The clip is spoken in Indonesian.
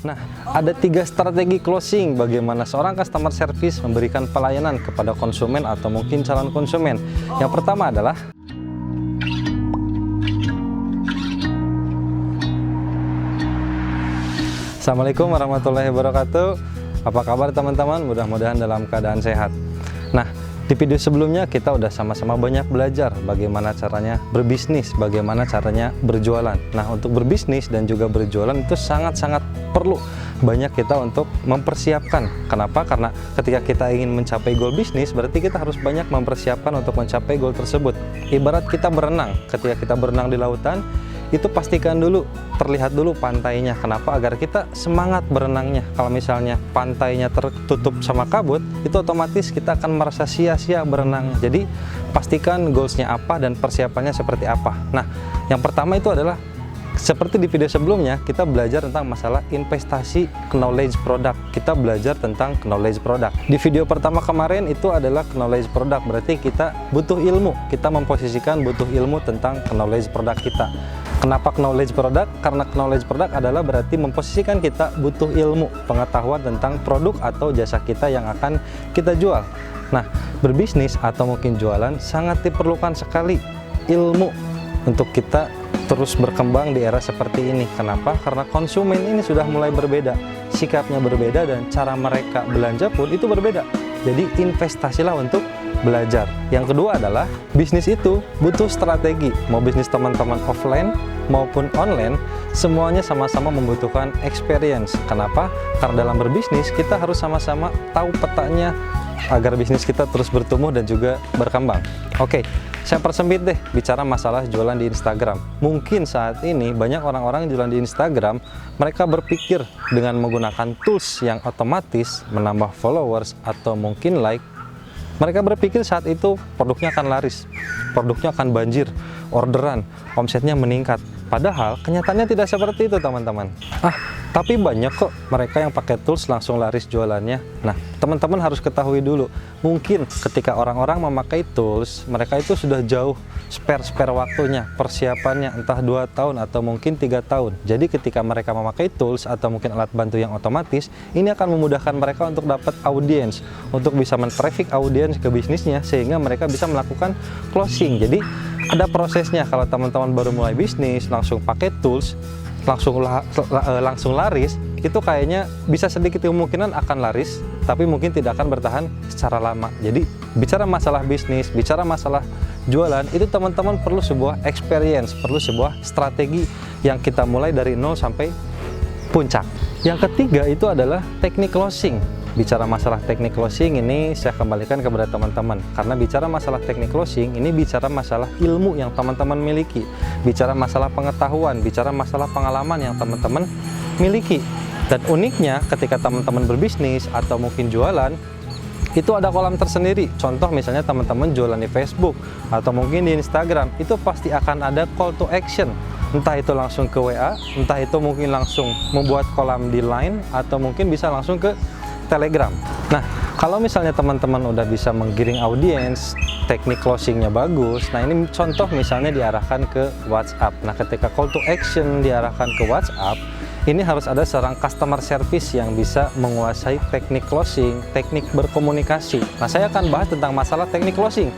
Nah, ada 3 strategi closing bagaimana seorang customer service memberikan pelayanan kepada konsumen atau mungkin calon konsumen. Yang pertama adalah Assalamualaikum warahmatullahi wabarakatuh. Apa kabar teman-teman? Mudah-mudahan dalam keadaan sehat. Nah, di video sebelumnya kita udah sama-sama banyak belajar bagaimana caranya berbisnis, bagaimana caranya berjualan. Nah, untuk berbisnis dan juga berjualan itu sangat-sangat perlu banyak kita untuk mempersiapkan. Kenapa? Karena ketika kita ingin mencapai goal bisnis, berarti kita harus banyak mempersiapkan untuk mencapai goal tersebut. Ibarat kita berenang, ketika kita berenang di lautan, itu pastikan dulu, terlihat dulu pantainya. Kenapa? Agar kita semangat berenangnya. Kalau misalnya pantainya tertutup sama kabut, itu otomatis kita akan merasa sia-sia berenang. Jadi pastikan goalsnya apa dan persiapannya seperti apa. Nah, yang pertama itu adalah seperti di video sebelumnya, kita belajar tentang masalah investasi knowledge product. Kita belajar tentang knowledge product. Di video pertama kemarin itu adalah knowledge product, berarti kita butuh ilmu. Kita memposisikan butuh ilmu tentang knowledge product kita. Kenapa knowledge product? Karena knowledge product adalah berarti memposisikan kita butuh ilmu, pengetahuan tentang produk atau jasa kita yang akan kita jual. Nah, berbisnis atau mungkin jualan sangat diperlukan sekali ilmu untuk kita terus berkembang di era seperti ini. Kenapa? Karena konsumen ini sudah mulai berbeda, sikapnya berbeda, dan cara mereka belanja pun itu berbeda. Jadi investasilah untuk belajar. Yang kedua adalah bisnis itu butuh strategi. Mau bisnis teman-teman offline maupun online, semuanya sama-sama membutuhkan experience. Kenapa? Karena dalam berbisnis kita harus sama-sama tahu petanya agar bisnis kita terus bertumbuh dan juga berkembang. Oke, saya persempit deh bicara masalah jualan di Instagram. Mungkin saat ini banyak orang-orang yang jualan di Instagram, mereka berpikir dengan menggunakan tools yang otomatis menambah followers atau mungkin like. Mereka berpikir saat itu produknya akan laris, produknya akan banjir, orderan, omsetnya meningkat. Padahal kenyataannya tidak seperti itu, teman-teman. Tapi banyak kok mereka yang pakai tools langsung laris jualannya. Nah, teman-teman harus ketahui dulu, mungkin ketika orang-orang memakai tools, mereka itu sudah jauh spare waktunya, persiapannya entah 2 tahun atau mungkin 3 tahun. Jadi ketika mereka memakai tools atau mungkin alat bantu yang otomatis, ini akan memudahkan mereka untuk dapat audiens, untuk bisa men-traffic audiens ke bisnisnya, sehingga mereka bisa melakukan closing. Jadi ada prosesnya. Kalau teman-teman baru mulai bisnis, langsung pakai tools, langsung laris, itu kayaknya bisa sedikit kemungkinan akan laris, tapi mungkin tidak akan bertahan secara lama. Jadi bicara masalah bisnis, bicara masalah jualan, itu teman-teman perlu sebuah experience, perlu sebuah strategi yang kita mulai dari nol sampai puncak. Yang ketiga itu adalah teknik closing. Bicara masalah teknik closing ini saya kembalikan kepada teman-teman, karena bicara masalah teknik closing ini bicara masalah ilmu yang teman-teman miliki, bicara masalah pengetahuan, bicara masalah pengalaman yang teman-teman miliki. Dan uniknya ketika teman-teman berbisnis atau mungkin jualan, itu ada kolam tersendiri. Contoh misalnya teman-teman jualan di Facebook atau mungkin di Instagram, itu pasti akan ada call to action. Entah itu langsung ke WA, entah itu mungkin langsung membuat kolam di Line, atau mungkin bisa langsung ke Telegram. Nah, kalau misalnya teman-teman udah bisa menggiring audiens, teknik closingnya bagus, nah ini contoh misalnya diarahkan ke WhatsApp. Nah, ketika call to action diarahkan ke WhatsApp, ini harus ada seorang customer service yang bisa menguasai teknik closing, teknik berkomunikasi. Nah, saya akan bahas tentang masalah teknik closing.